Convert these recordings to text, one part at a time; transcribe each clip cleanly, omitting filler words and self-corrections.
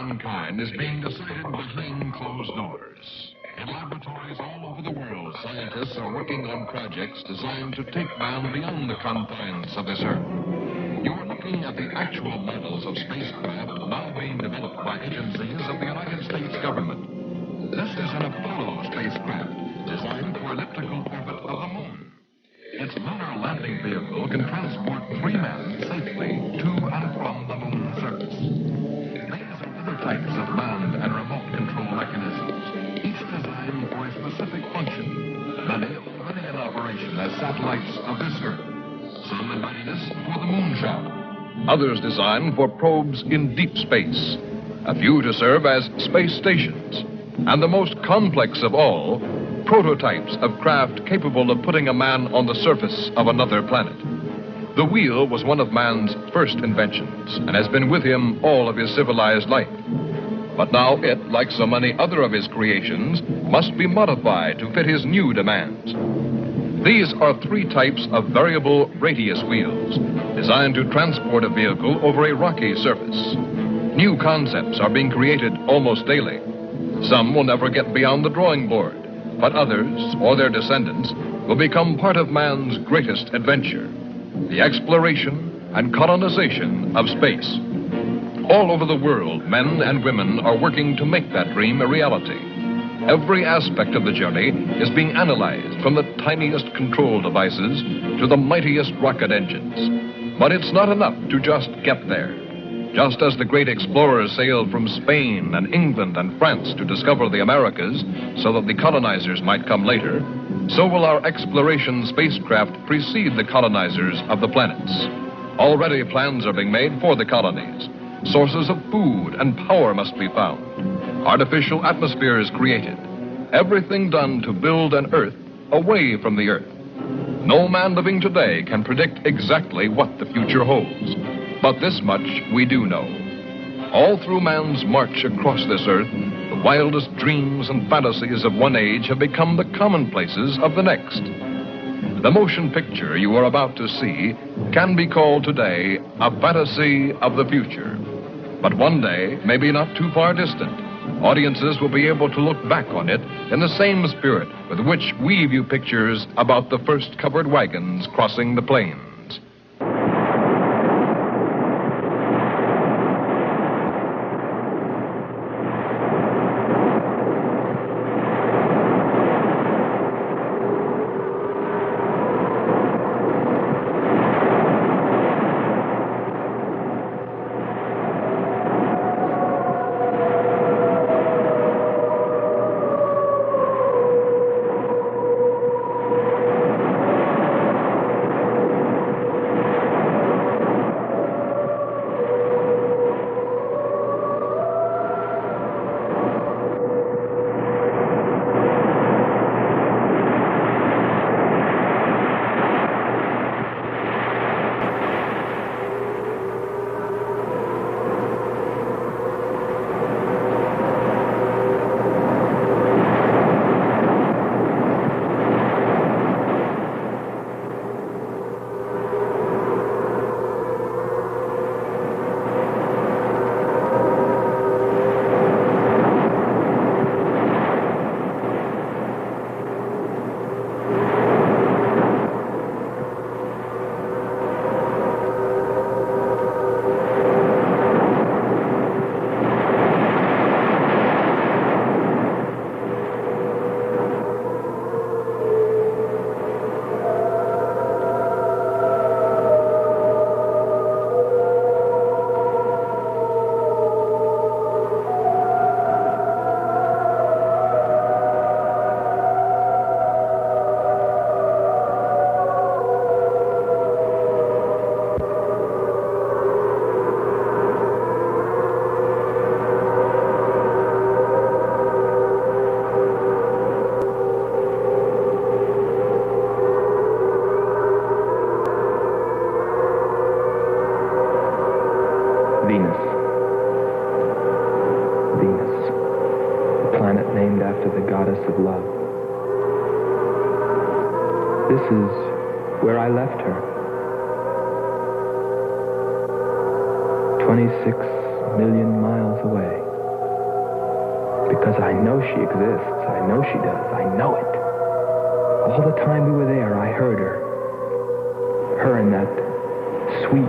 mankind is being decided behind closed doors. In laboratories all over the world, scientists are working on projects designed to take man beyond the confines of this Earth. You are looking at the actual models of spacecraft now being developed by agencies of the United States government. This is an Apollo spacecraft designed for elliptical orbit of the moon. Its lunar landing vehicle can transport 3 men safely to and from the moon's surface. These are other types of manned and remote control mechanisms, each designed for a specific function. Many already in operation as satellites of this Earth. Some in readiness for the moonshot. Others designed for probes in deep space. A few to serve as space stations. And the most complex of all, prototypes of craft capable of putting a man on the surface of another planet. The wheel was one of man's first inventions and has been with him all of his civilized life. But now it, like so many other of his creations, must be modified to fit his new demands. These are 3 types of variable radius wheels, designed to transport a vehicle over a rocky surface. New concepts are being created almost daily. Some will never get beyond the drawing board, but others, or their descendants, will become part of man's greatest adventure, the exploration and colonization of space. All over the world, men and women are working to make that dream a reality. Every aspect of the journey is being analyzed, from the tiniest control devices to the mightiest rocket engines. But it's not enough to just get there. Just as the great explorers sailed from Spain and England and France to discover the Americas so that the colonizers might come later, so will our exploration spacecraft precede the colonizers of the planets. Already plans are being made for the colonies. Sources of food and power must be found. Artificial atmospheres created. Everything done to build an Earth away from the Earth. No man living today can predict exactly what the future holds. But this much we do know. All through man's march across this Earth, the wildest dreams and fantasies of one age have become the commonplaces of the next. The motion picture you are about to see can be called today a fantasy of the future. But one day, maybe not too far distant, audiences will be able to look back on it in the same spirit with which we view pictures about the first covered wagons crossing the plains. of love. This is where I left her. 26 million miles away. Because I know she exists. I know she does. I know it. All the time we were there, I heard her. Her and that sweet,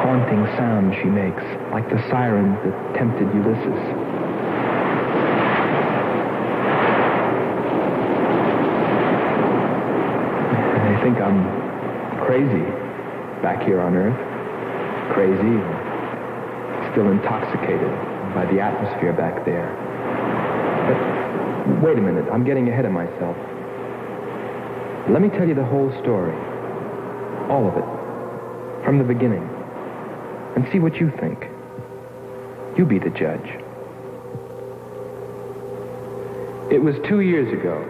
haunting sound she makes, like the sirens that tempted Ulysses. I think I'm crazy back here on Earth. Crazy, still intoxicated by the atmosphere back there. But wait a minute, I'm getting ahead of myself. Let me tell you the whole story. All of it. From the beginning. And see what you think. You be the judge. It was 2 years ago,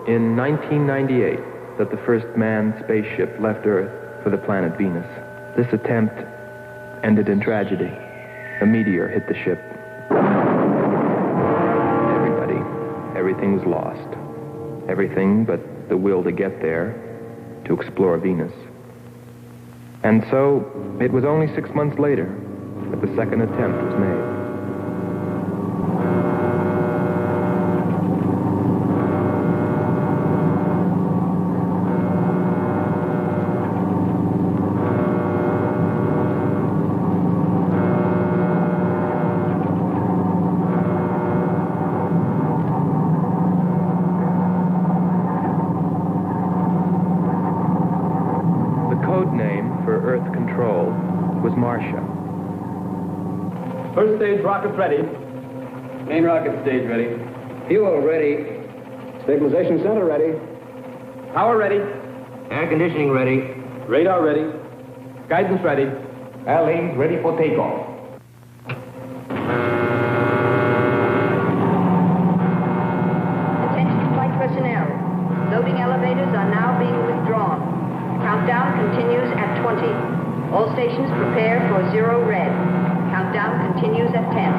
in 1998, that the first manned spaceship left Earth for the planet Venus. This attempt ended in tragedy. A meteor hit the ship. Everything was lost. Everything but the will to get there, to explore Venus. And so, it was only 6 months later that the second attempt was made. First stage rockets ready. Main rocket stage ready. Fuel ready. Stabilization center ready. Power ready. Air conditioning ready. Radar ready. Guidance ready. Airlanes ready for takeoff. Attention flight personnel. Loading elevators are now being withdrawn. Countdown continues at 20. All stations prepare for 0 red. Countdown continues at 10.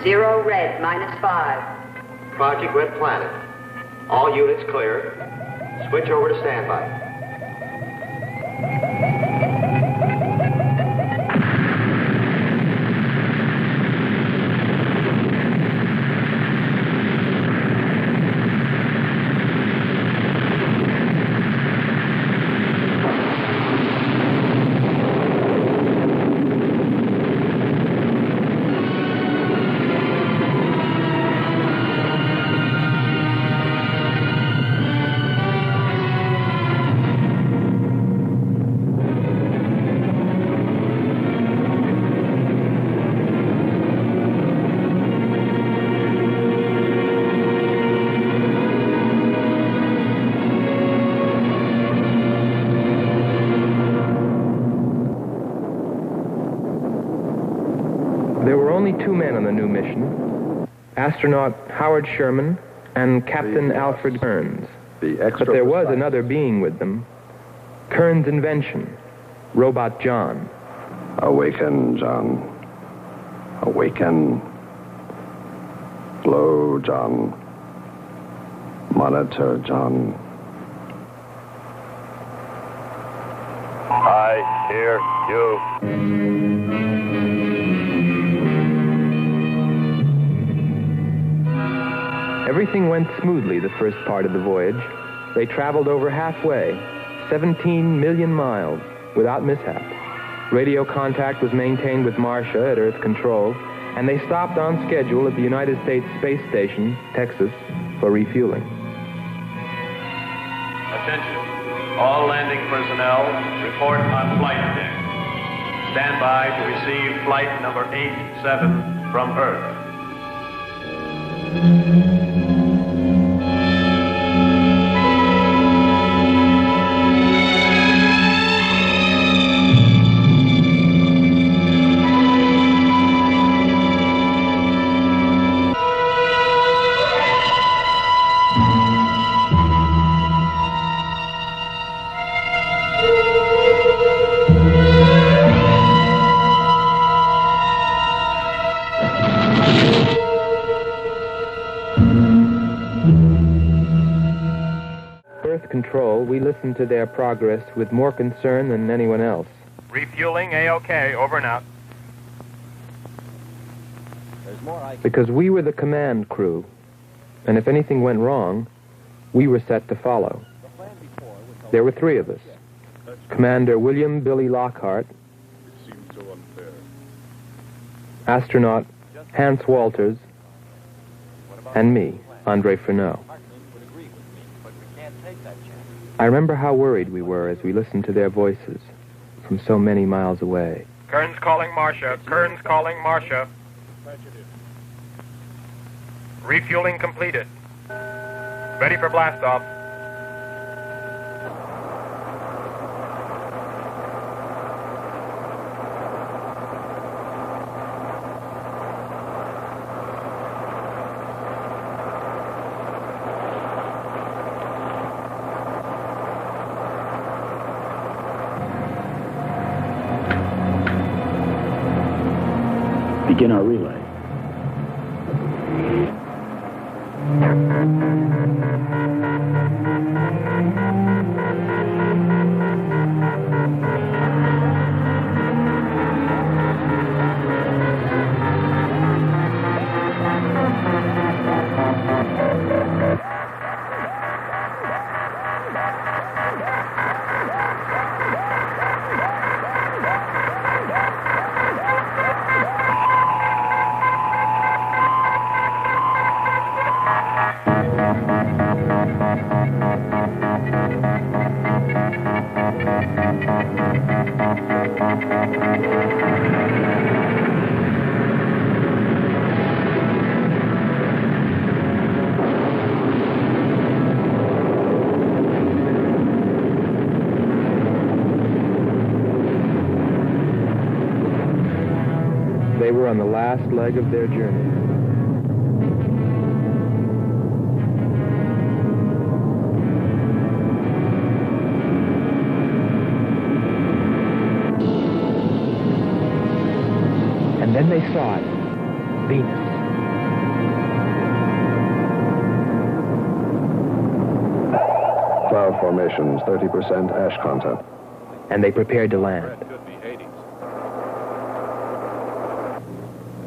Zero red, -5. Project Red Planet. All units clear. Switch over to standby. Two men on the new mission, astronaut Howard Sherman and Captain Alfred Kearns. But there was another being with them, Kearns' invention, Robot John. Awaken, John. Awaken. Flow, John. Monitor, John. I hear you. Everything went smoothly the first part of the voyage. They traveled over halfway, 17 million miles, without mishap. Radio contact was maintained with Marcia at Earth Control, and they stopped on schedule at the United States Space Station, Texas, for refueling. Attention. All landing personnel, report on flight deck. Stand by to receive flight number 87 from Earth. control, we listened to their progress with more concern than anyone else. Refueling A-OK, over and out. Because we were the command crew, and if anything went wrong, we were set to follow. There were three of us. Commander William Billy Lockhart, astronaut Hans Walters, and me, Andre Ferneau. I remember how worried we were as we listened to their voices from so many miles away. Kern's calling Marcia. Kern's calling Marcia. Refueling completed. Ready for blast-off. Begin our relay. They were on the last leg of their journey. And then they saw it, Venus. Cloud formations, 30% ash content. And they prepared to land.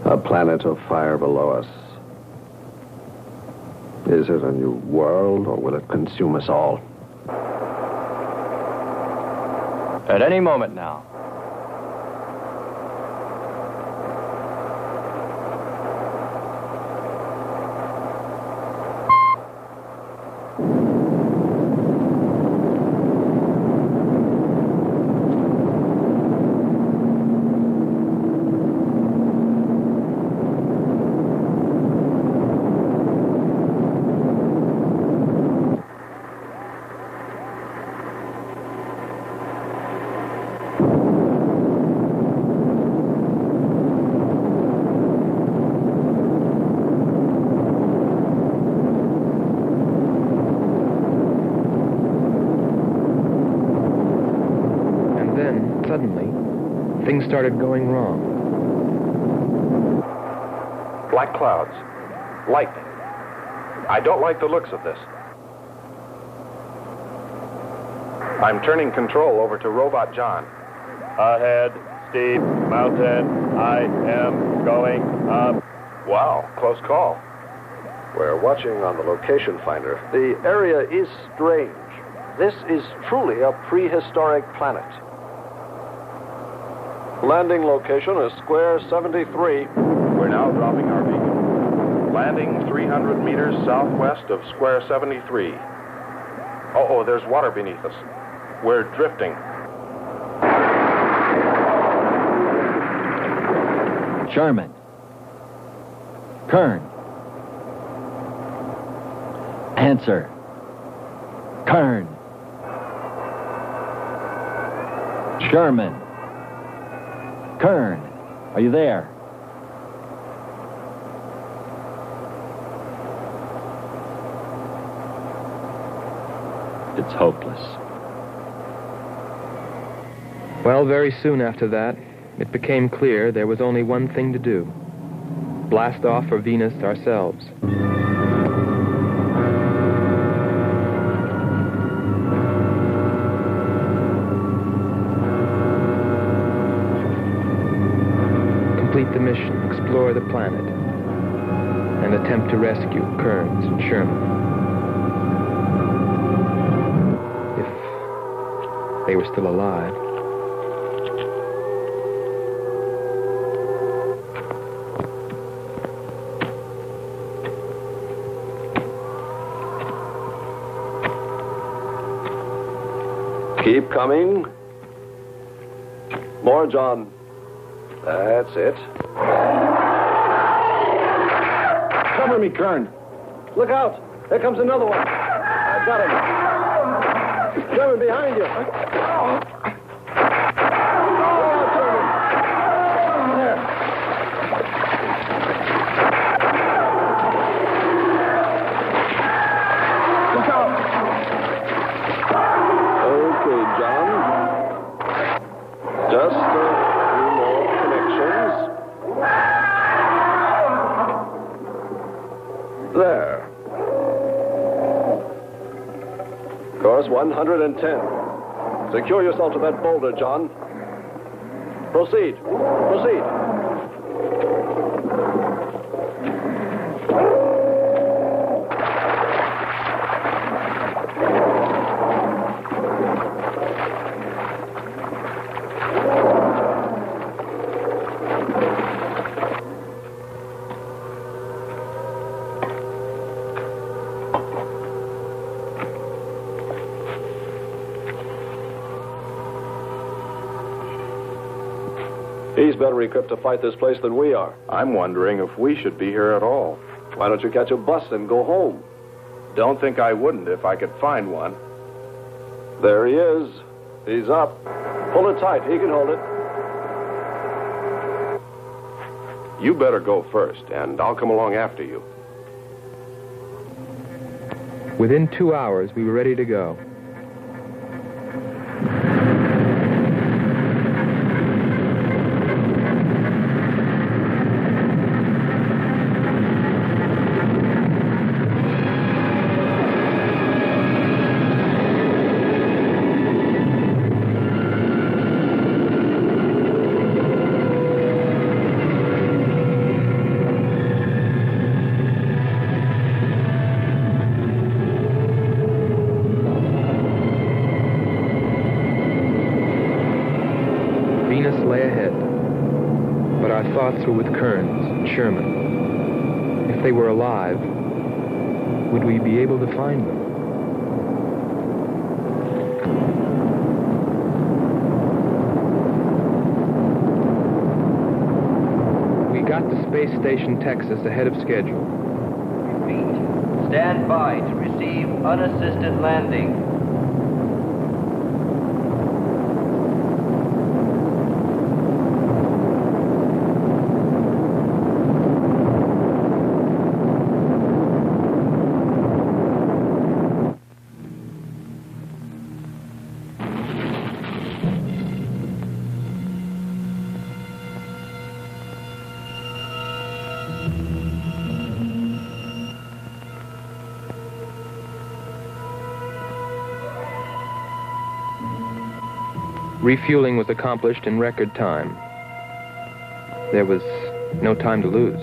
A planet of fire below us. Is it a new world, or will it consume us all? At any moment now. Suddenly, things started going wrong. Black clouds. Lightning. I don't like the looks of this. I'm turning control over to Robot John. Ahead, steep mountain. I am going up. Wow, close call. We're watching on the location finder. The area is strange. This is truly a prehistoric planet. Landing location is square 73. We're now dropping our beacon. Landing 300 meters southwest of square 73. Oh, there's water beneath us. We're drifting. Sherman. Kern. Answer. Kern. Sherman. Kern, are you there? It's hopeless. Well, very soon after that, it became clear there was only one thing to do. Blast off for Venus ourselves. mission, explore the planet, and attempt to rescue Kearns and Sherman. If they were still alive. Keep coming. More, John. That's it. Cover me, Kern. Look out. There comes another one. I've got him. Sherman, behind you. There. Course 110. Secure yourself to that boulder, John. Proceed. Proceed. He's better equipped to fight this place than we are. I'm wondering if we should be here at all. Why don't you catch a bus and go home? Don't think I wouldn't if I could find one. There he is. He's up. Pull it tight. He can hold it. You better go first, and I'll come along after you. Within 2 hours, we were ready to go. Were with Kearns and Sherman. If they were alive, would we be able to find them? We got to Space Station Texas ahead of schedule. Repeat. Stand by to receive unassisted landing. Refueling was accomplished in record time. There was no time to lose.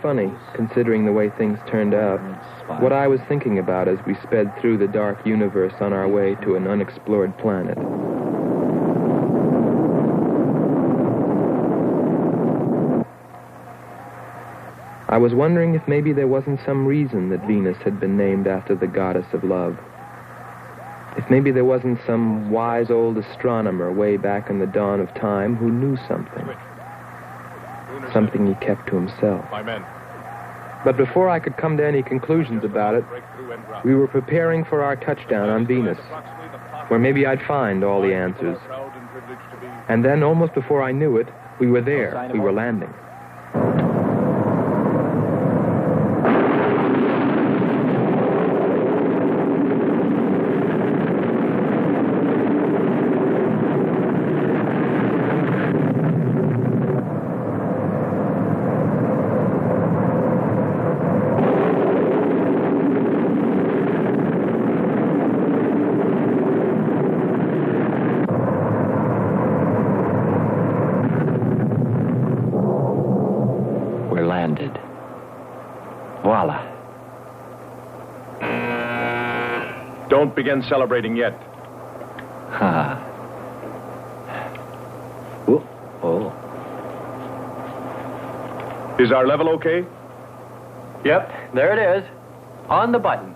Funny, considering the way things turned out. What I was thinking about as we sped through the dark universe on our way to an unexplored planet. I was wondering if maybe there wasn't some reason that Venus had been named after the goddess of love. If maybe there wasn't some wise old astronomer way back in the dawn of time who knew something. Something he kept to himself. My men. But before I could come to any conclusions about it, we were preparing for our touchdown on Venus, where maybe I'd find all the answers. And then, almost before I knew it, we were there. We were landing. Don't begin celebrating yet. Ha. Oh. Is our level okay? Yep, there it is. On the button.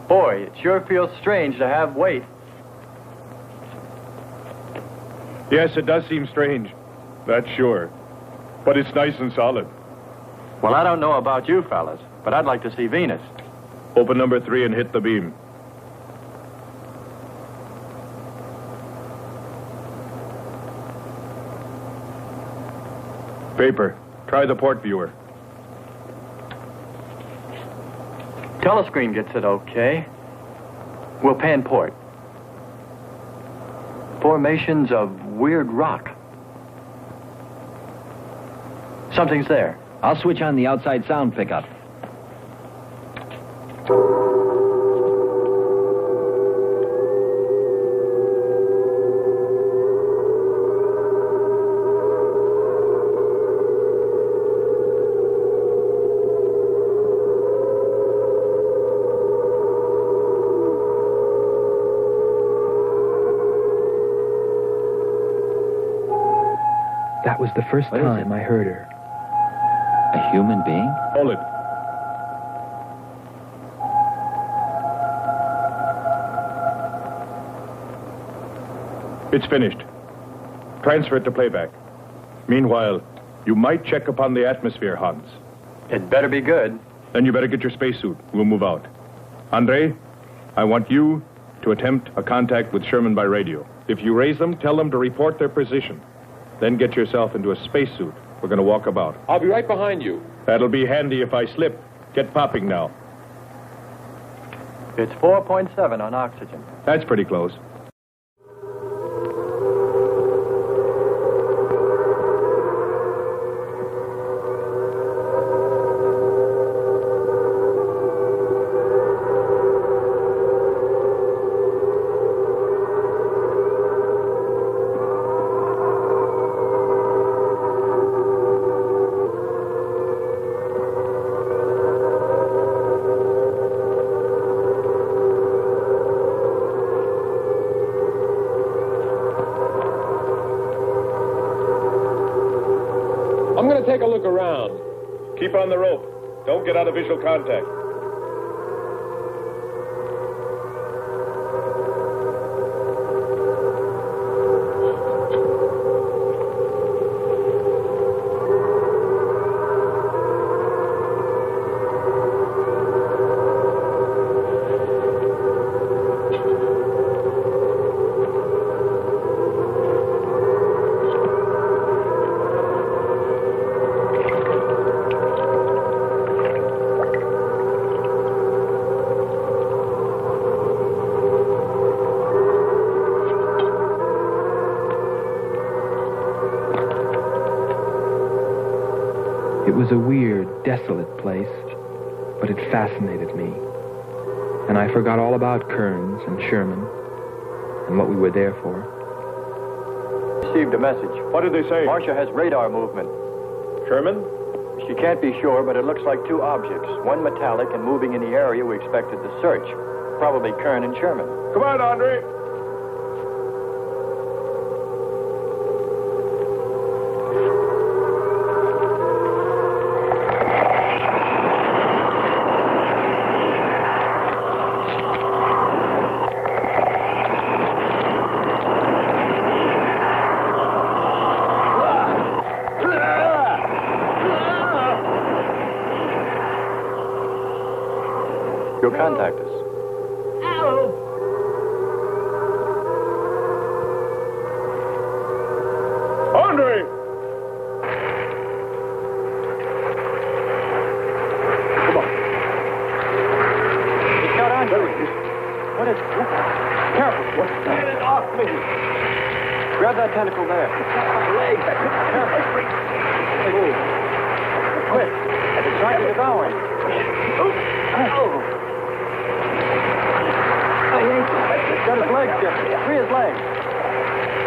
Boy, it sure feels strange to have weight. Yes, it does seem strange. That's sure. But it's nice and solid. Well, I don't know about you fellas, but I'd like to see Venus. Open number 3 and hit the beam. Paper. Try the port viewer. Telescreen gets it okay. We'll pan port. Formations of weird rock. Something's there. I'll switch on the outside sound pickup. That was the first time I heard her. A human being? Hold it. It's finished. Transfer it to playback. Meanwhile, you might check upon the atmosphere, Hans. It better be good. Then you better get your spacesuit. We'll move out. Andre, I want you to attempt a contact with Sherman by radio. If you raise them, tell them to report their position. Then get yourself into a spacesuit. We're going to walk about. I'll be right behind you. That'll be handy if I slip. Get popping now. It's 4.7 on oxygen. That's pretty close. I'm going to take a look around. Keep on the rope. Don't get out of visual contact. It was a weird, desolate place, but it fascinated me. And I forgot all about Kearns and Sherman and what we were there for. Received a message. What did they say? Marcia has radar movement. Sherman? She can't be sure, but it looks like two objects. One metallic and moving in the area we expected to search. Probably Kern and Sherman. Come on, Andre. You'll contact us. Andre! Come on. It's got Andre. What is it? Careful. Get it off me. Grab that tentacle there. It's got my leg. Careful. Move. Quick. It's trying to devour him. Got his legs, Jeffrey. Free his legs.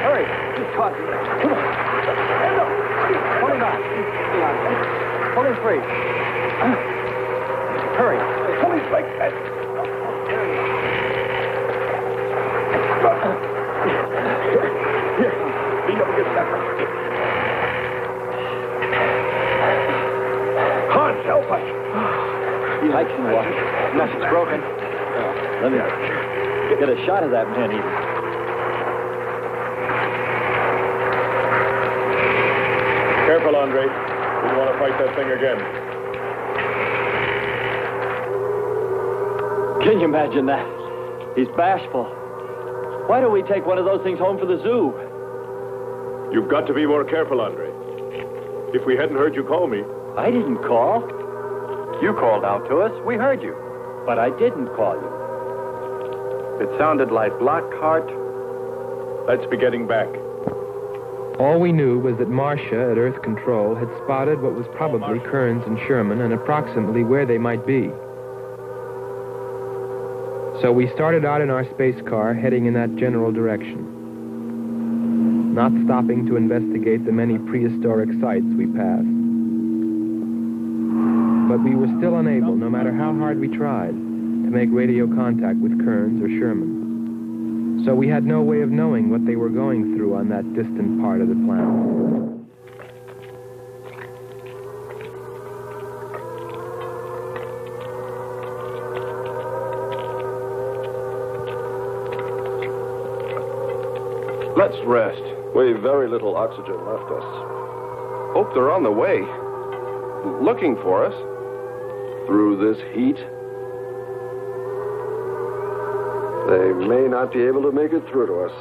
Hurry. Just caught him. Come on. Pull him back. Pull him free. Hurry. Pull his legs back. Nothing's broken. Let me get a shot of that man even. Careful, Andre. We want to fight that thing again. Can you imagine that? He's bashful. Why don't we take one of those things home for the zoo? You've got to be more careful, Andre. If we hadn't heard you call me... I didn't call. You called out to us. We heard you. But I didn't call you. It sounded like Lockhart. Let's be getting back. All we knew was that Marcia at Earth Control had spotted what was probably Kearns and Sherman and approximately where they might be. So we started out in our space car heading in that general direction, not stopping to investigate the many prehistoric sites we passed. But we were still unable, no matter how hard we tried, to make radio contact with Kearns or Sherman. So we had no way of knowing what they were going through on that distant part of the planet. Let's rest. We've very little oxygen left us. Hope they're on the way. Looking for us. Through this heat. They may not be able to make it through to us.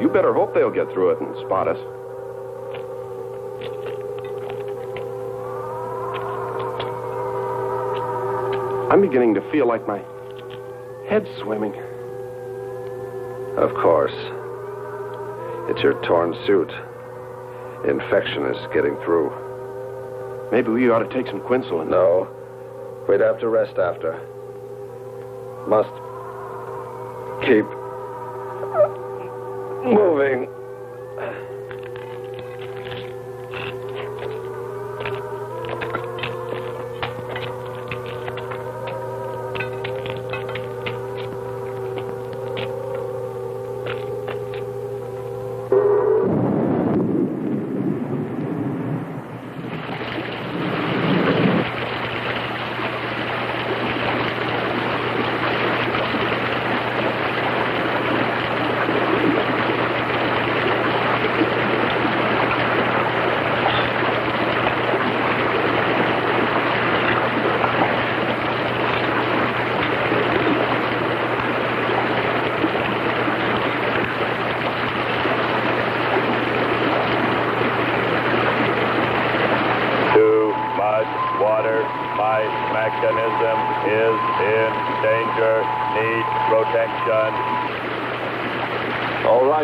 You better hope they'll get through it and spot us. I'm beginning to feel like my head's swimming. Of course. It's your torn suit. Infection is getting through. Maybe we ought to take some quinsulin. No. We'd have to rest after. Must keep moving.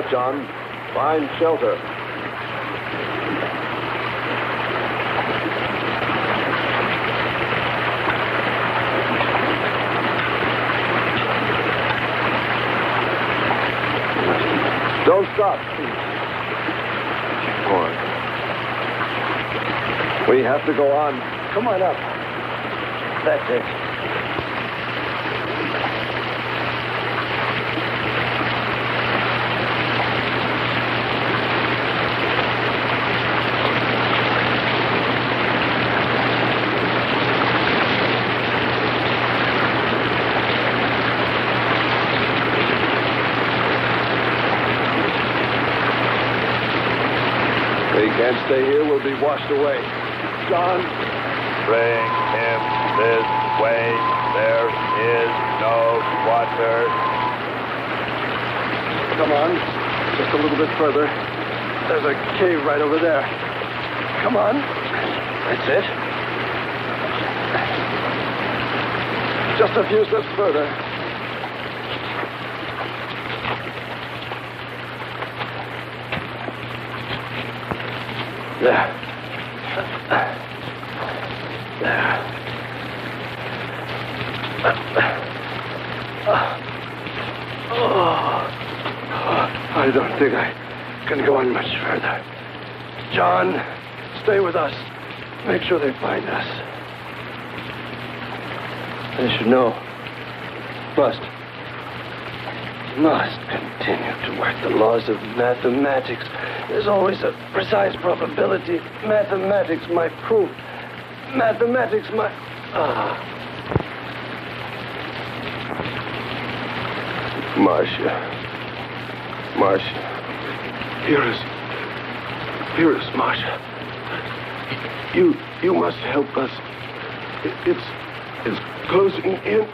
John, find shelter. Don't stop. Keep going. We have to go on. Come on up. That's it. Can't stay here, we'll be washed away. John. Bring him this way. There is no water. Come on. Just a little bit further. There's a cave right over there. Come on. That's it. Just a few steps further. There. I don't think I can go on much further. John, stay with us. Make sure they find us. They should know. Must continue to work the laws of mathematics. There's always a precise probability. Mathematics, my proof. Mathematics, my... Marcia. Hear us, Marcia. You must help us. It's closing in.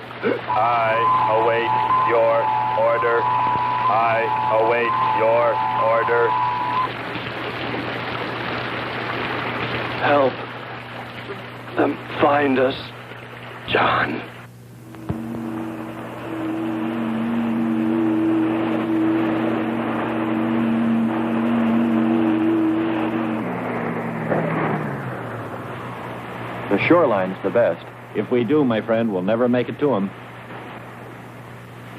I await your order. I await your order. Help them find us, John. The shoreline's the best. If we do, my friend, we'll never make it to them.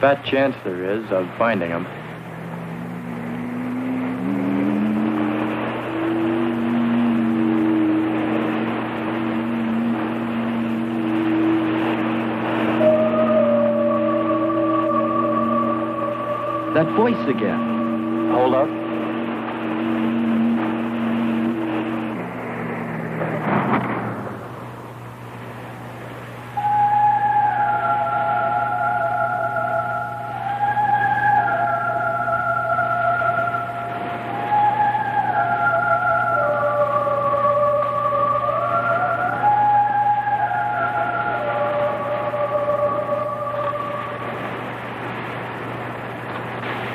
Fat chance there is of finding them. That voice again. Hold up.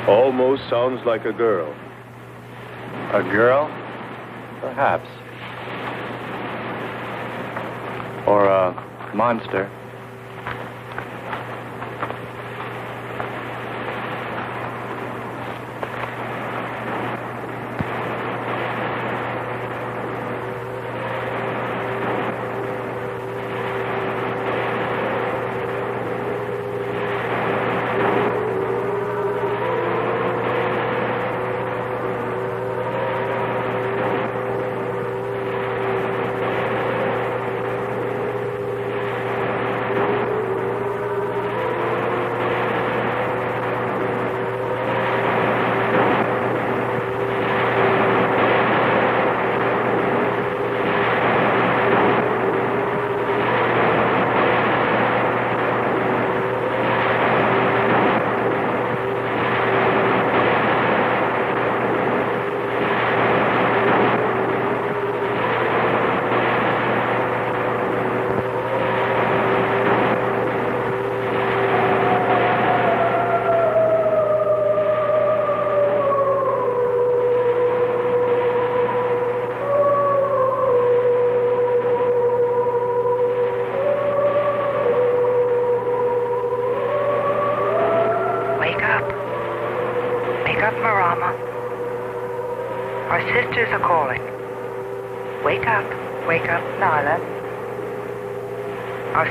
Almost sounds like a girl. A girl? Perhaps. Or a monster.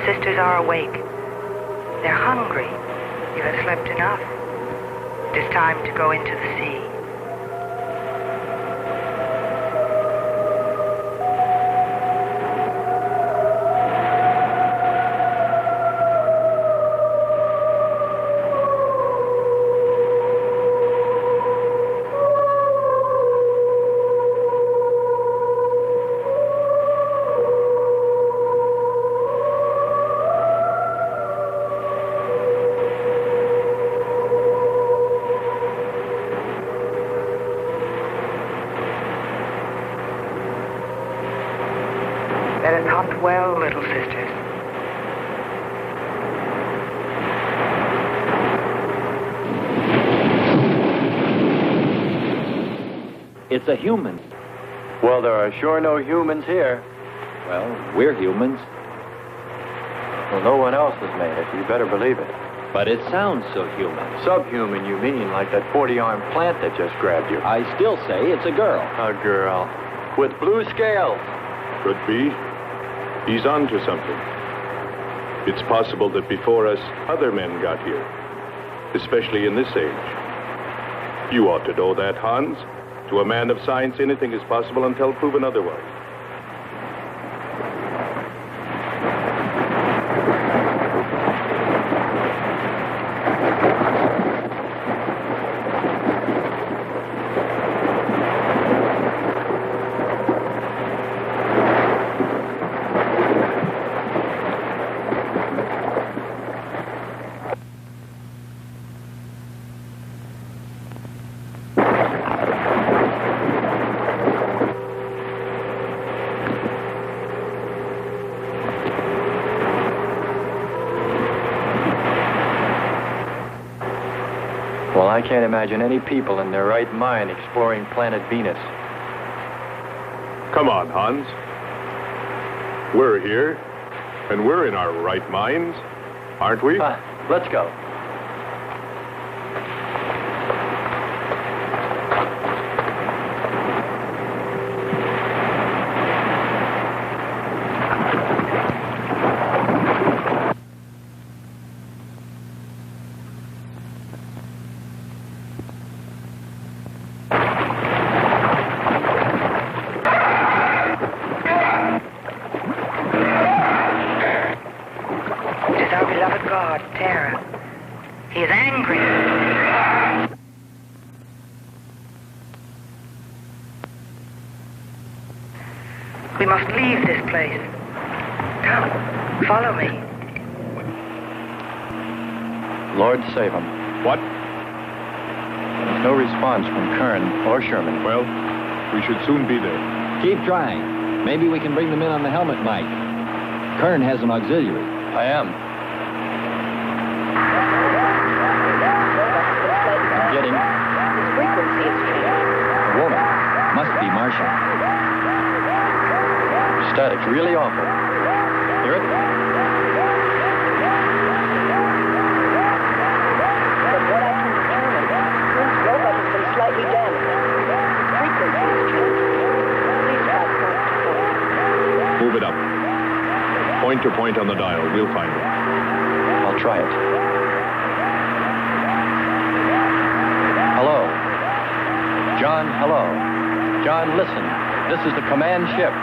Sisters are awake. They're hungry. You have slept enough. It is time to go into the sea. Well, little sisters. It's a human. Well, there are sure no humans here. Well, we're humans. Well, no one else has made it. You better believe it. But it sounds so human. Subhuman, you mean, like that 40-armed plant that just grabbed you. I still say it's a girl. A girl. With blue scales. Could be. He's on to something. It's possible that before us, other men got here, especially in this age. You ought to know that, Hans. To a man of science, anything is possible until proven otherwise. Well, I can't imagine any people in their right mind exploring planet Venus. Come on, Hans. We're here, and we're in our right minds, aren't we? Let's go. God Terah. He is angry. We must leave this place. Come, follow me. Lord save him. What? There's no response from Kern or Sherman. Well, we should soon be there. Keep trying. Maybe we can bring them in on the helmet mic. Kern has an auxiliary. I am. I'm getting... His frequency is changing. A woman. Must be Martian. Static's really awful. Hear it? From what I can determine, Kern's robot has been slightly damaged. Frequency is changing. Please try point to point. Move it up. Point to point on the dial. We'll find it. I'll try it. Hello. John, hello. John, listen. This is the command ship.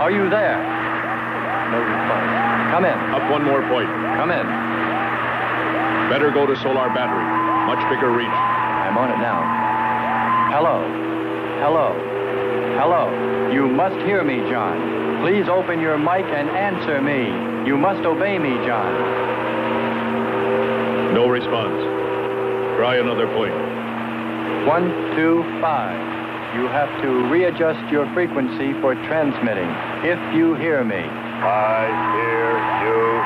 Are you there? No response. Come in. Up one more point. Come in. Better go to solar battery. Much bigger reach. I'm on it now. Hello. Hello. Hello. You must hear me, John. Please open your mic and answer me. You must obey me, John. No response. Try another point. 1, 2, 5. You have to readjust your frequency for transmitting, if you hear me. I hear you.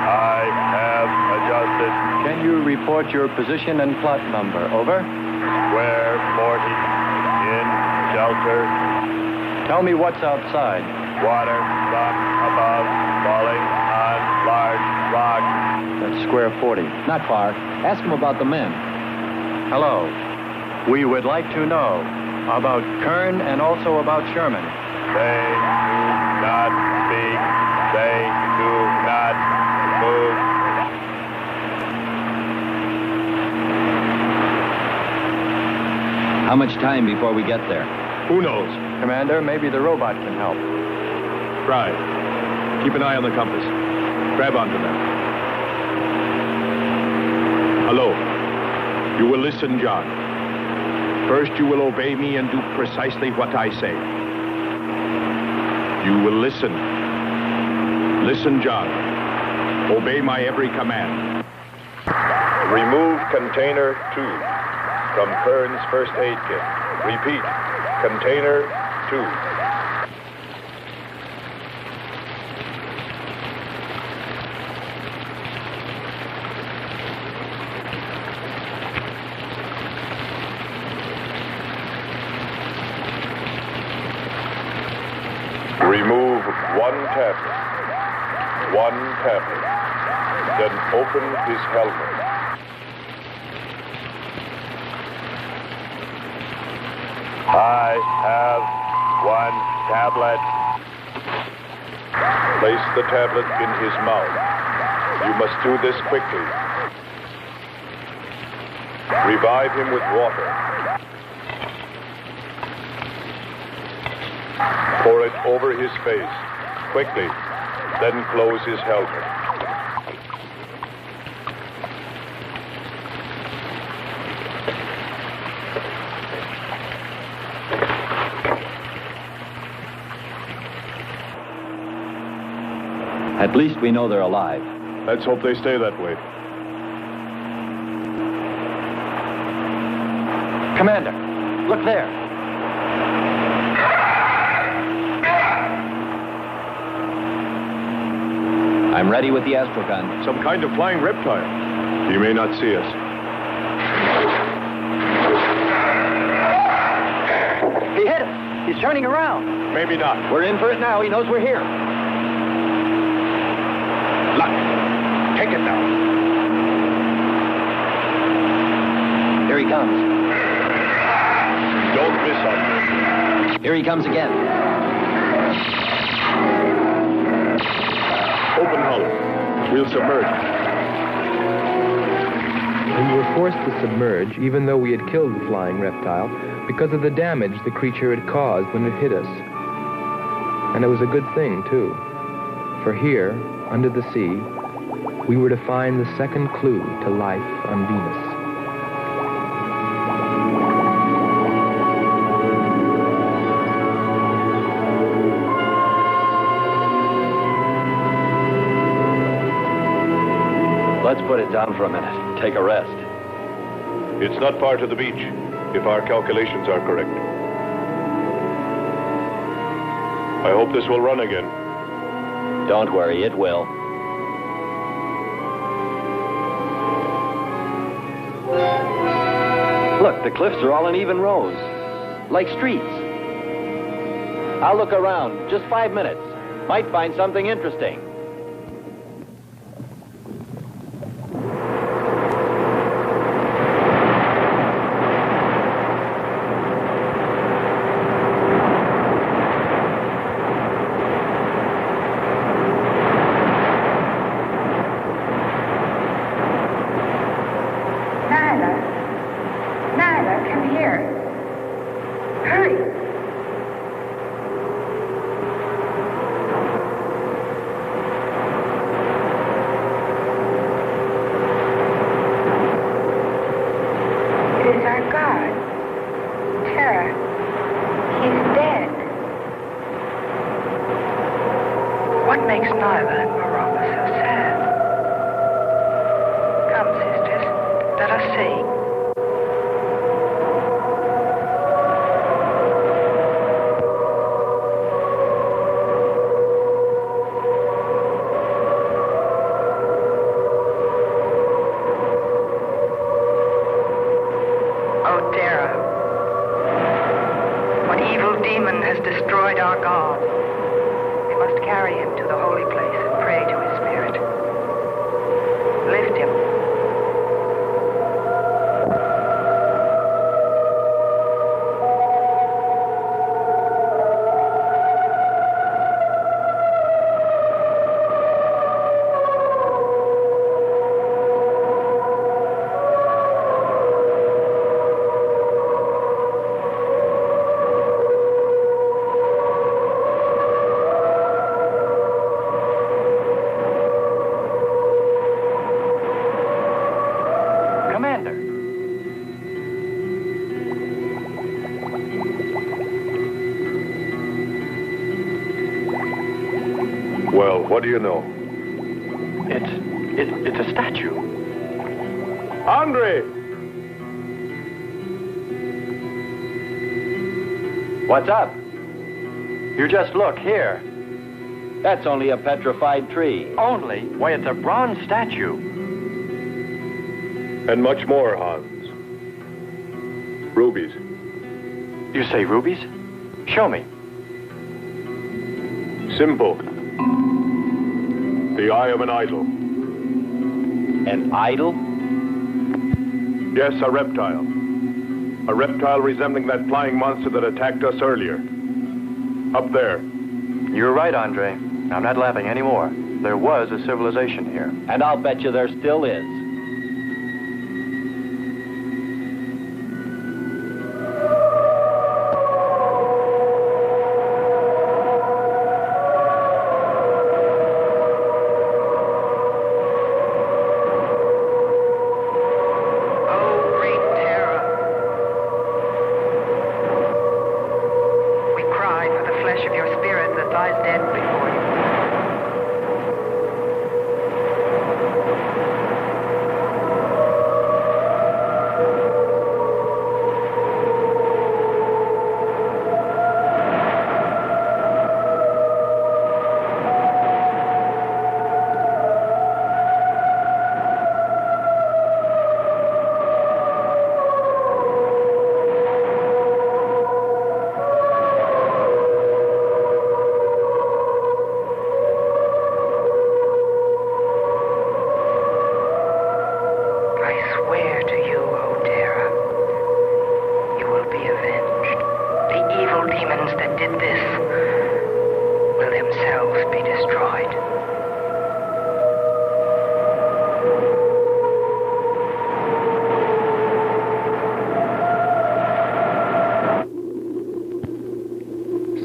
I have adjusted. Can you report your position and plot number? Over. Square 40. In shelter. Tell me what's outside. Water from above. Falling on large rocks. That's square 40. Not far. Ask him about the men. Hello. We would like to know about Kern and also about Sherman. They do not speak. They do not move. How much time before we get there? Who knows? Commander, maybe the robot can help. Try. Keep an eye on the compass. Grab onto them. Hello. You will listen, John. First, you will obey me and do precisely what I say. You will listen. Listen, John. Obey my every command. Remove container 2 from Kern's first aid kit. Repeat, container 2. Remove one tablet. One tablet. Then open his helmet. I have one tablet. Place the tablet in his mouth. You must do this quickly. Revive him with water. Pour it over his face, quickly, then close his helmet. At least we know they're alive. Let's hope they stay that way. Commander, look there. I'm ready with the astrogun. Some kind of flying reptile. He may not see us. He's turning around. Maybe not. We're in for it now. He knows we're here. Look. Take it now. Here he comes. Don't miss him. Here he comes again. Open hull. We'll submerge. We were forced to submerge, even though we had killed the flying reptile, because of the damage the creature had caused when it hit us. And it was a good thing, too. For here, under the sea, we were to find the second clue to life on Venus. Let's put it down for a minute. Take a rest. It's not far to the beach, if our calculations are correct. I hope this will run again. Don't worry, it will. Look, the cliffs are all in even rows, like streets. I'll look around. Just 5 minutes. Might find something interesting. What do you know? It's a statue. Andre! What's up? You just look here. That's only a petrified tree. Only? Why, it's a bronze statue. And much more, Hans. Rubies. You say rubies? Show me. Simple. The eye of an idol. An idol? Yes, a reptile. A reptile resembling that flying monster that attacked us earlier. Up there. You're right, Andre. I'm not laughing anymore. There was a civilization here. And I'll bet you there still is.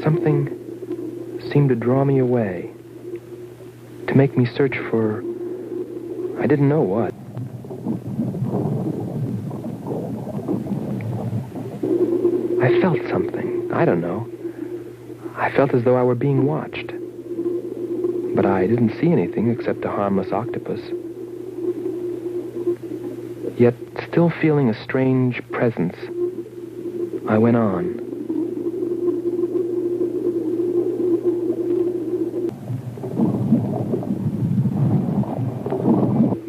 something seemed to draw me away, to make me search for, I didn't know what. I felt something. I don't know. I felt as though I were being watched. But I didn't see anything except a harmless octopus. Yet, still feeling a strange presence, I went on.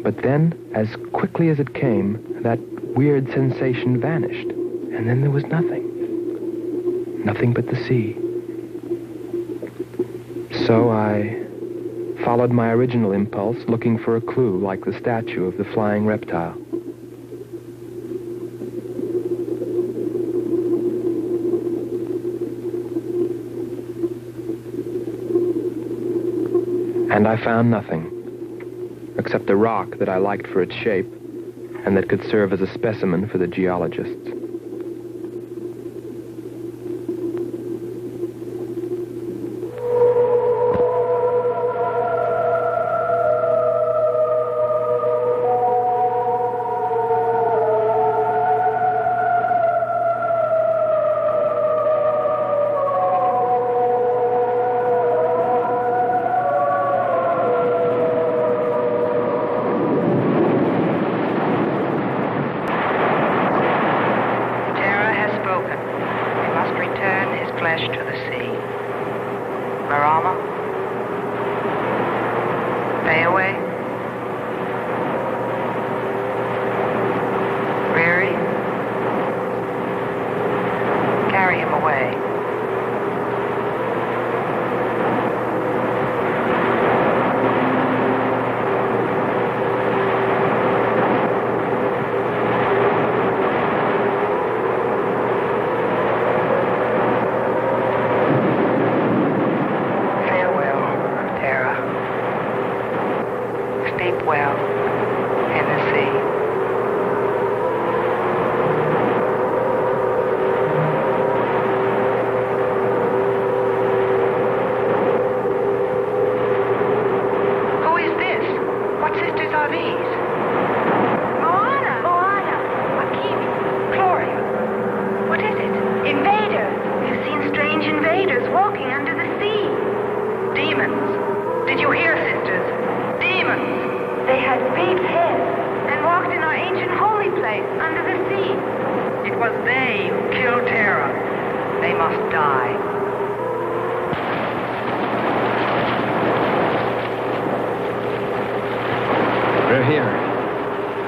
But then, as quickly as it came, that weird sensation vanished. And then there was nothing. Nothing but the sea. So I followed my original impulse, looking for a clue like the statue of the flying reptile. And I found nothing, except a rock that I liked for its shape and that could serve as a specimen for the geologists.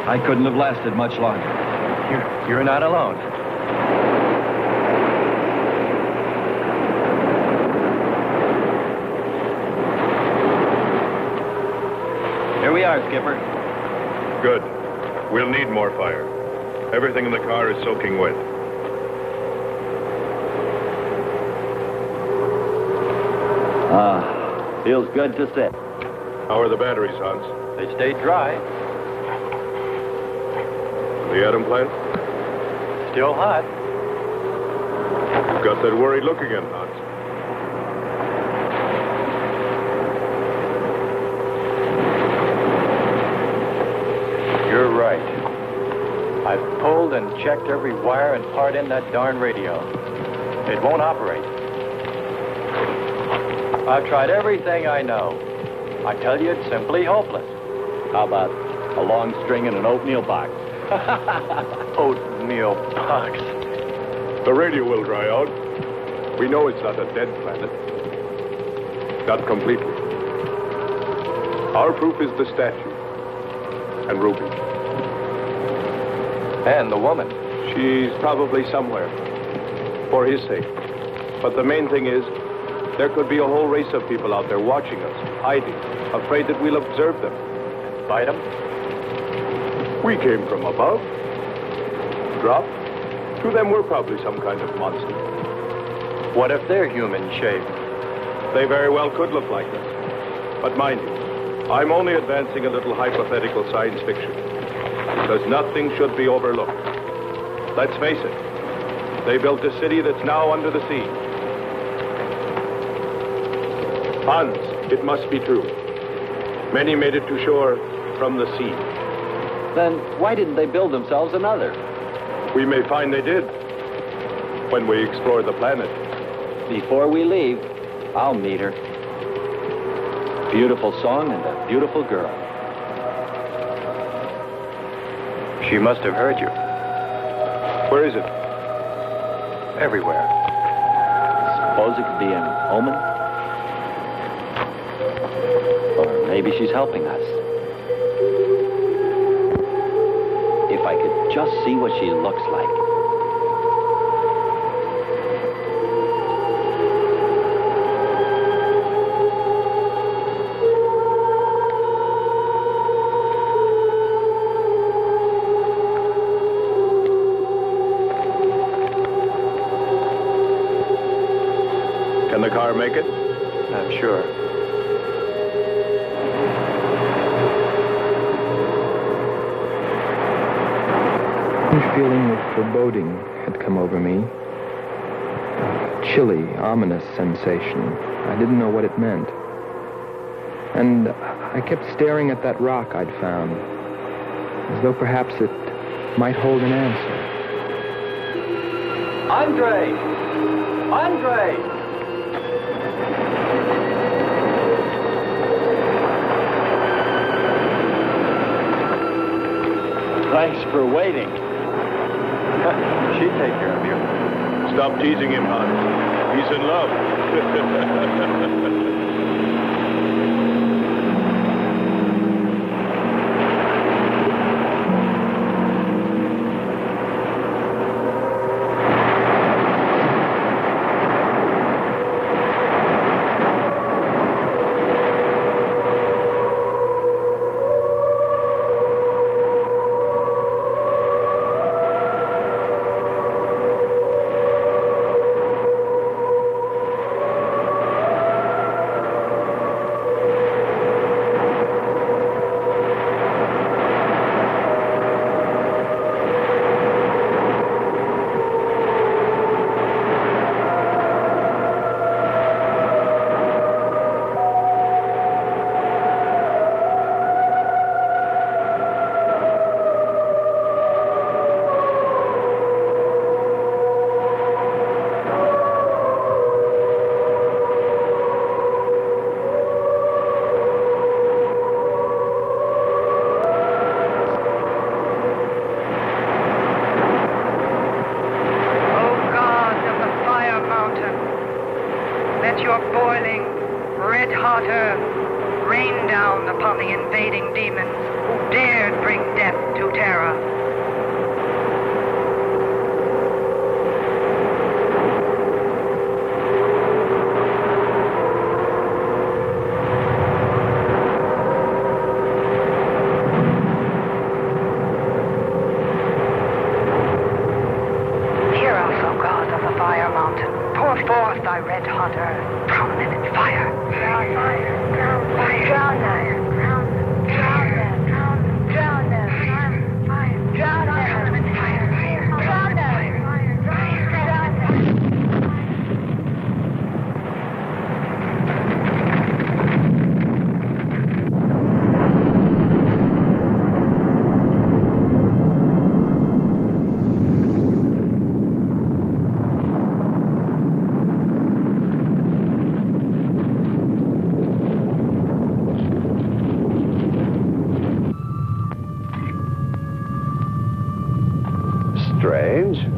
I couldn't have lasted much longer. You're not alone. Here we are, Skipper. Good. We'll need more fire. Everything in the car is soaking wet. Feels good to sit. How are the batteries, Hans? They stayed dry. The atom plant? Still hot. You've got that worried look again, Hans. You're right. I've pulled and checked every wire and part in that darn radio. It won't operate. I've tried everything I know. I tell you, it's simply hopeless. How about a long string and an oatmeal box? Oatmeal box. The radio will dry out. We know it's not a dead planet. Not completely. Our proof is the statue. And Ruby. And the woman. She's probably somewhere. For his sake. But the main thing is, there could be a whole race of people out there watching us, hiding, afraid that we'll observe them. Bite them? We came from above. Dropped. To them, we're probably some kind of monster. What if they're human shaped? They very well could look like us. But mind you, I'm only advancing a little hypothetical science fiction. Because nothing should be overlooked. Let's face it. They built a city that's now under the sea. Hans, it must be true. Many made it to shore from the sea. Then why didn't they build themselves another? We may find they did when we explore the planet. Before we leave, I'll meet her. Beautiful song and a beautiful girl. She must have heard you. Where is it? Everywhere. Suppose it could be an omen? Or maybe she's helping us. If I could just see what she looks like. Can the car make it? I'm sure. A feeling of foreboding had come over me. A chilly, ominous sensation. I didn't know what it meant. And I kept staring at that rock I'd found, as though perhaps it might hold an answer. Andre! Andre! Thanks for waiting. She'd take care of you. Stop teasing him, Hans. He's in love.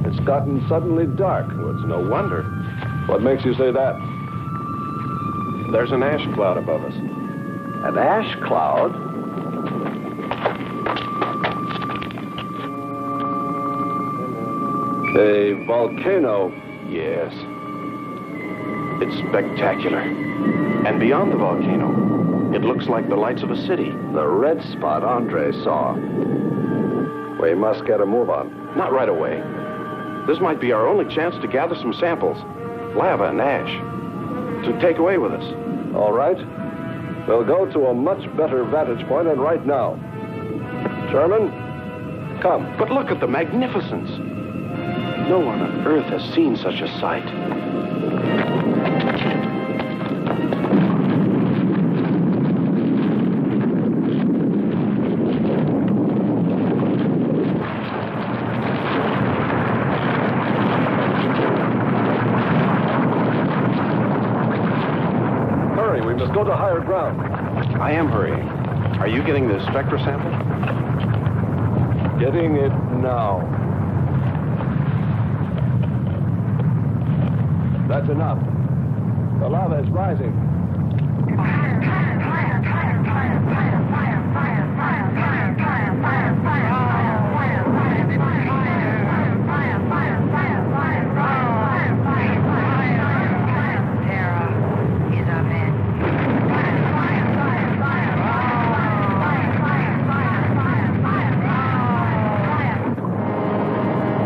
It's gotten suddenly dark. Well, it's no wonder. What makes you say that? There's an ash cloud above us. An ash cloud? A volcano. Yes. It's spectacular. And beyond the volcano, it looks like the lights of a city. The red spot Andre saw. We must get a move on. Not right away. This might be our only chance to gather some samples. Lava and ash. To take away with us. All right. We'll go to a much better vantage point, and right now. Sherman, come. But look at the magnificence. No one on Earth has seen such a sight. Let's go to higher ground. I am hurrying. Are you getting the spectra sample? Getting it now. That's enough. The lava is rising.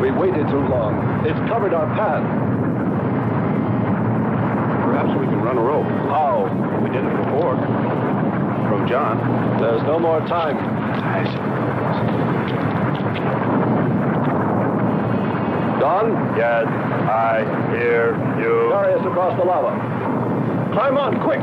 We waited too long. It's covered our path. Perhaps we can run a rope. How? We did it before. From John. There's no more time. Don? Yes, I hear you. Carry us across the lava. Climb on, quick!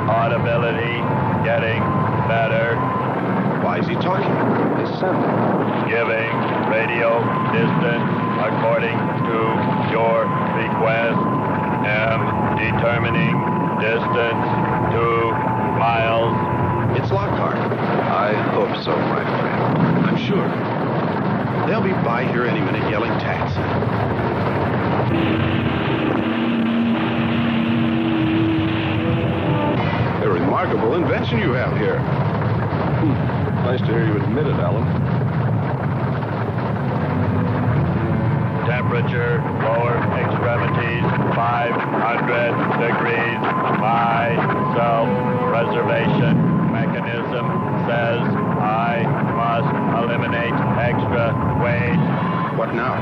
Audibility getting better. Why is he talking? Listen. Giving radio distance according to your request. Am determining distance 2 miles. It's Lockhart. I hope so, my friend. I'm sure. They'll be by here any minute yelling taxi. A remarkable invention you have here. Nice to hear you admit it, Alan. Temperature, lower extremities, 500 degrees. My self-preservation mechanism says I must eliminate extra weight. What now?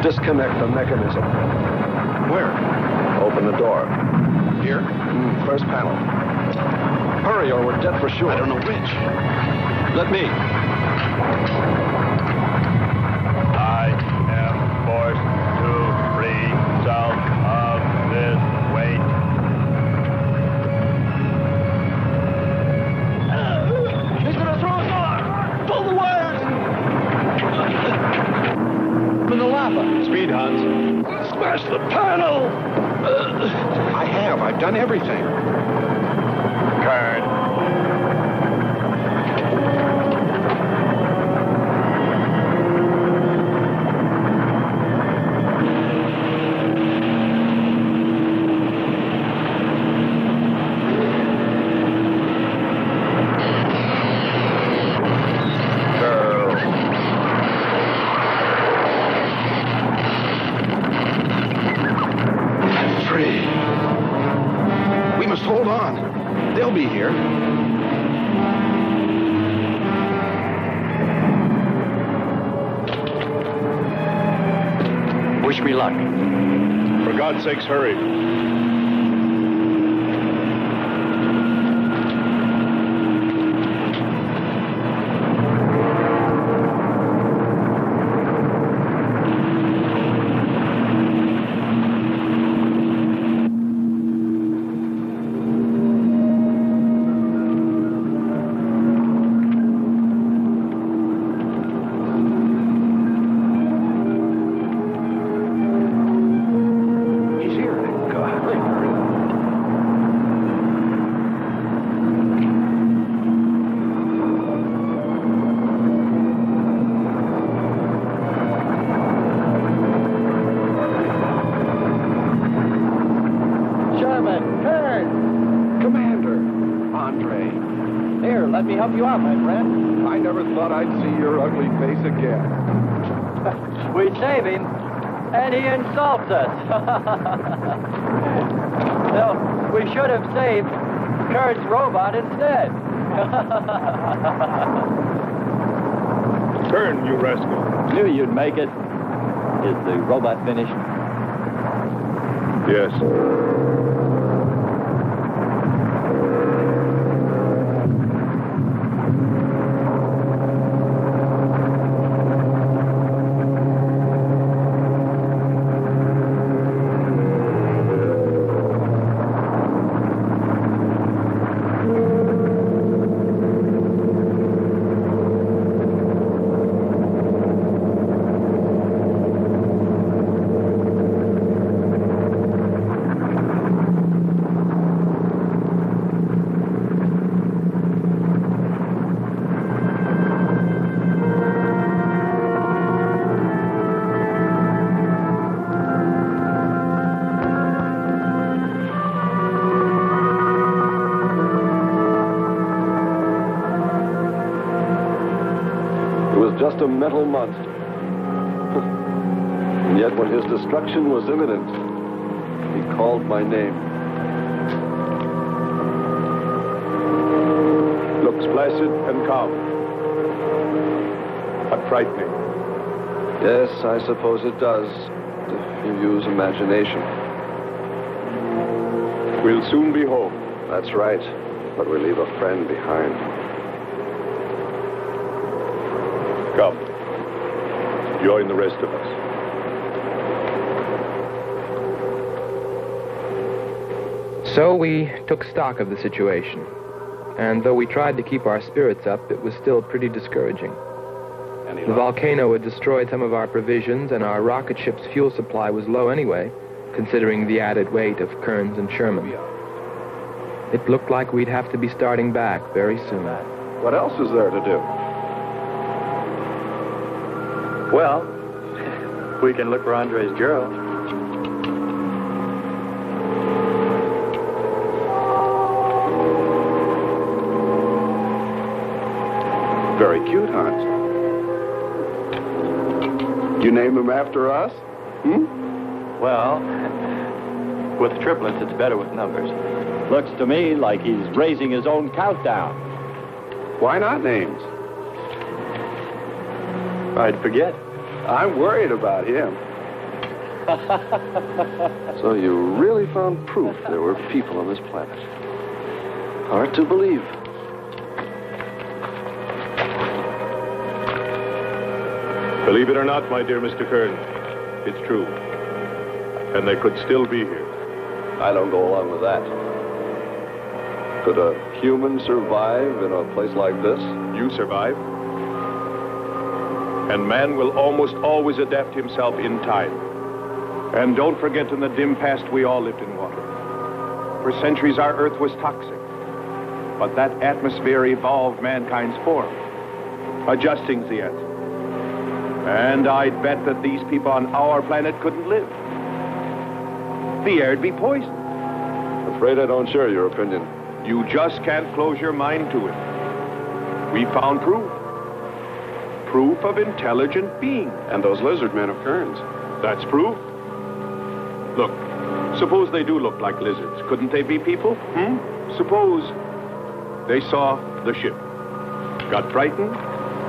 Disconnect the mechanism. Where? Open the door. Here? First panel. Hurry or we're dead for sure. I don't know which. Let me. I am forced to free self of this weight. He's gonna throw us off! Pull the wires! From the lava. Speed, Hans. Smash the panel! I've done everything. Kern. Hold on. They'll be here. Wish me luck. For God's sakes, hurry. Let me help you out, my friend. I never thought I'd see your ugly face again. We save him, and he insults us. No, we should have saved Kern's robot instead. Kern, you rascal. Knew you'd make it. Is the robot finished? Yes. Just a metal monster. And yet when his destruction was imminent, he called my name. Looks placid and calm. But frightening. Yes, I suppose it does, if you use imagination. We'll soon be home. That's right, but we leave a friend behind. Come. Join the rest of us. So we took stock of the situation. And though we tried to keep our spirits up, it was still pretty discouraging. The volcano had destroyed some of our provisions, and our rocket ship's fuel supply was low anyway, considering the added weight of Kearns and Sherman. It looked like we'd have to be starting back very soon. What else is there to do? Well, we can look for Andre's girl. Very cute, Hans. You name him after us? Well, with triplets, it's better with numbers. Looks to me like he's raising his own countdown. Why not names? I'd forget. I'm worried about him. So you really found proof there were people on this planet. Hard to believe. Believe it or not, my dear Mr. Kern, it's true. And they could still be here. I don't go along with that. Could a human survive in a place like this? You survive. And man will almost always adapt himself in time. And don't forget, in the dim past, we all lived in water. For centuries, our Earth was toxic. But that atmosphere evolved mankind's form, adjusting the Earth. And I'd bet that these people on our planet couldn't live. The air'd be poisoned. Afraid I don't share your opinion. You just can't close your mind to it. We found proof. Proof of intelligent being. And those lizard men of Kearns. That's proof. Look, suppose they do look like lizards. Couldn't they be people? Suppose they saw the ship, got frightened,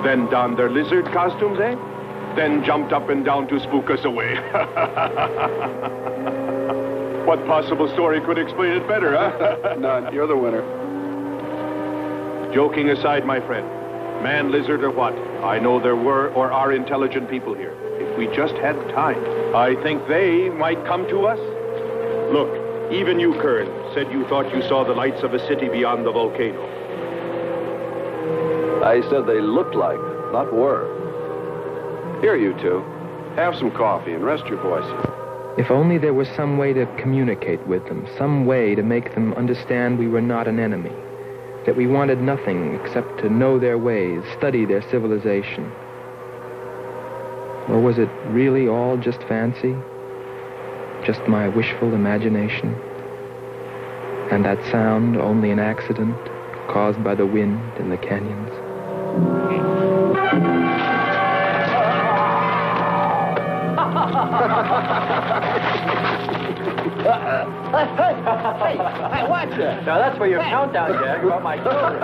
then donned their lizard costumes, then jumped up and down to spook us away. What possible story could explain it better, huh? None. You're the winner. Joking aside, my friend, man, lizard, or what, I know there were or are intelligent people here. If we just had time, I think they might come to us. Look, even you, Kern, said you thought you saw the lights of a city beyond the volcano. I said they looked like, not were. Here, you two. Have some coffee and rest your voices. If only there was some way to communicate with them, some way to make them understand we were not an enemy, that we wanted nothing except to know their ways, study their civilization. Or was it really all just fancy? Just my wishful imagination? And that sound only an accident caused by the wind in the canyons? Hey, watch it. Now, that's for your countdown, Jack, about my children.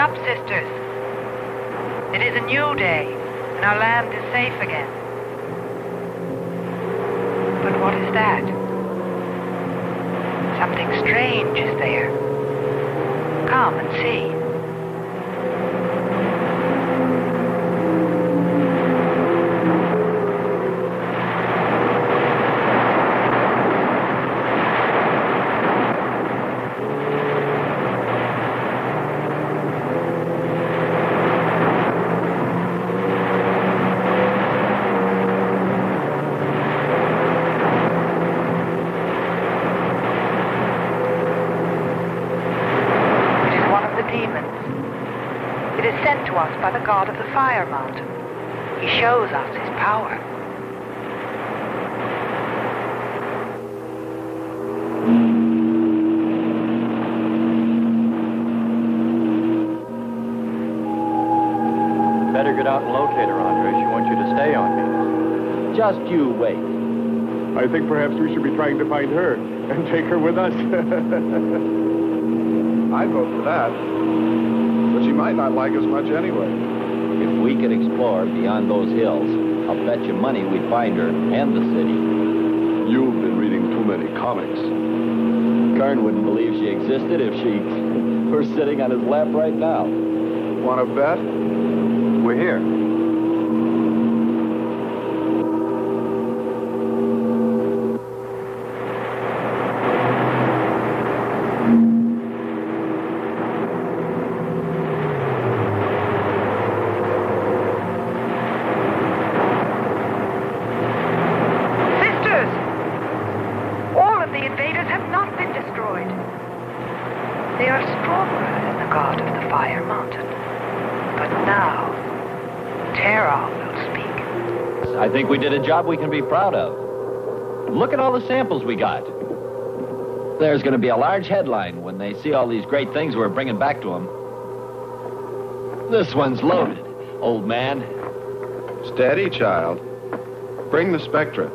up, sisters. It is a new day, and our land is safe again. But what is that? Something strange is there. Come and see. By the god of the fire mountain. He shows us his power. Better get out and locate her, Andre. She wants you to stay on me. Just you wait. I think perhaps we should be trying to find her and take her with us. I'd vote for that. But she might not like us much anyway. If we could explore beyond those hills, I'll bet you money we'd find her and the city. You've been reading too many comics. Kern wouldn't believe she existed if she were sitting on his lap right now. Want to bet? We're here. I think we did a job we can be proud of. Look at all the samples we got. There's going to be a large headline when they see all these great things we're bringing back to them. This one's loaded, old man. Steady, child. Bring the spectra.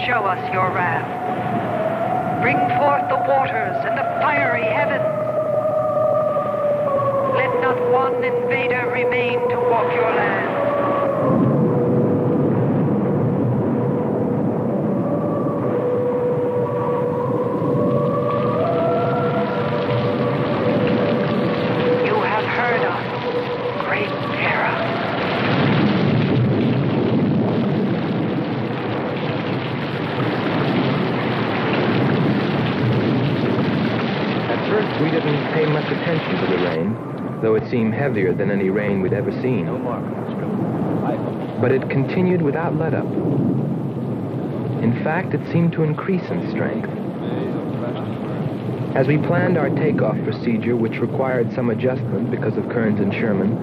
Show us your wrath. Bring forth the waters and the fiery heavens. Let not one invader remain to walk your land. You have heard us, great Terah. We didn't pay much attention to the rain, though it seemed heavier than any rain we'd ever seen. But it continued without let-up. In fact, it seemed to increase in strength. As we planned our takeoff procedure, which required some adjustment because of Kern and Sherman,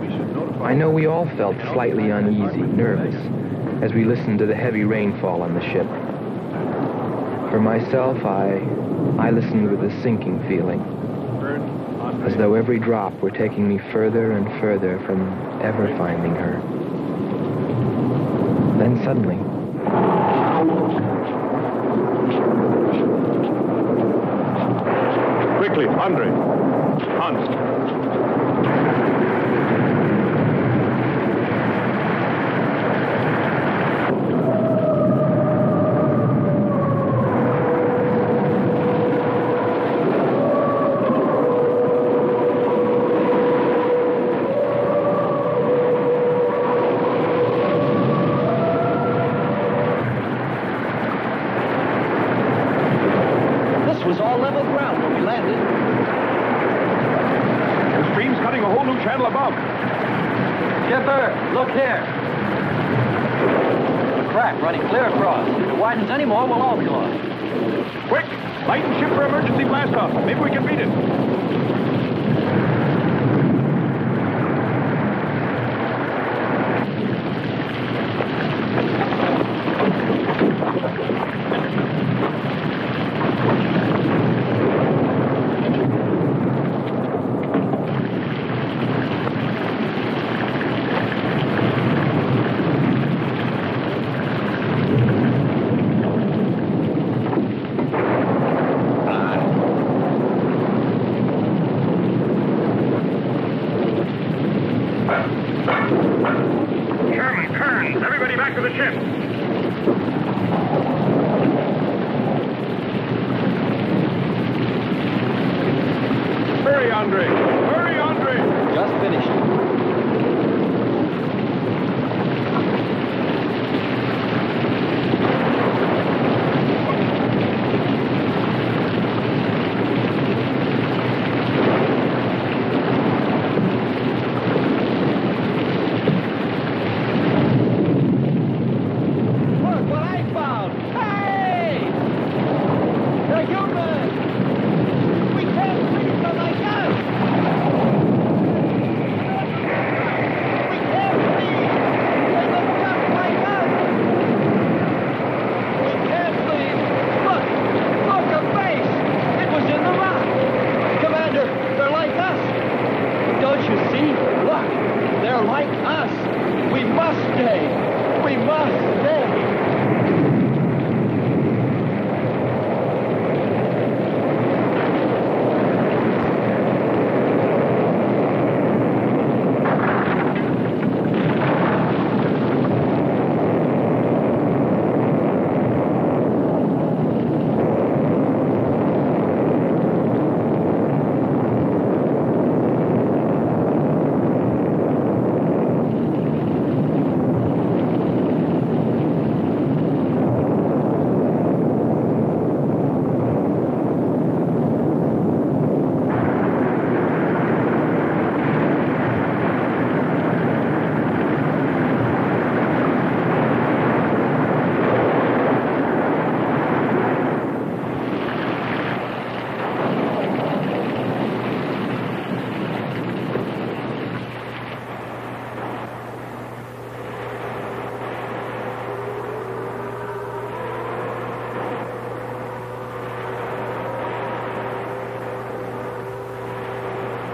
I know we all felt slightly uneasy, nervous, as we listened to the heavy rainfall on the ship. For myself, I listened with a sinking feeling, as though every drop were taking me further and further from ever finding her. Then suddenly... Quickly, Andre. Hans. Anymore, we'll all be lost. Quick! Lighten ship for emergency blast-off. Maybe we can beat it. Everybody back to the ship. Hurry, Andre! Hurry, Andre! Just finished.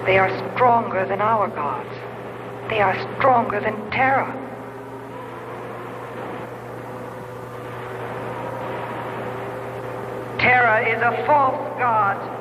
They are stronger than our gods. They are stronger than Terah. Terah is a false god.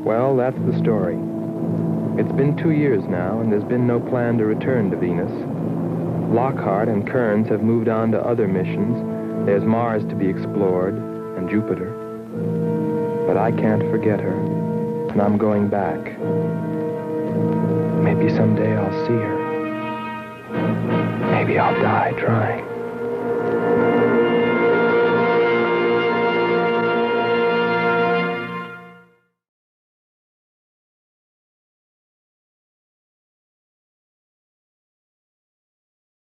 Well, that's the story. It's been 2 years now, and there's been no plan to return to Venus. Lockhart and Kearns have moved on to other missions. There's Mars to be explored, and Jupiter. But I can't forget her, and I'm going back. Maybe someday I'll see her. Maybe I'll die trying.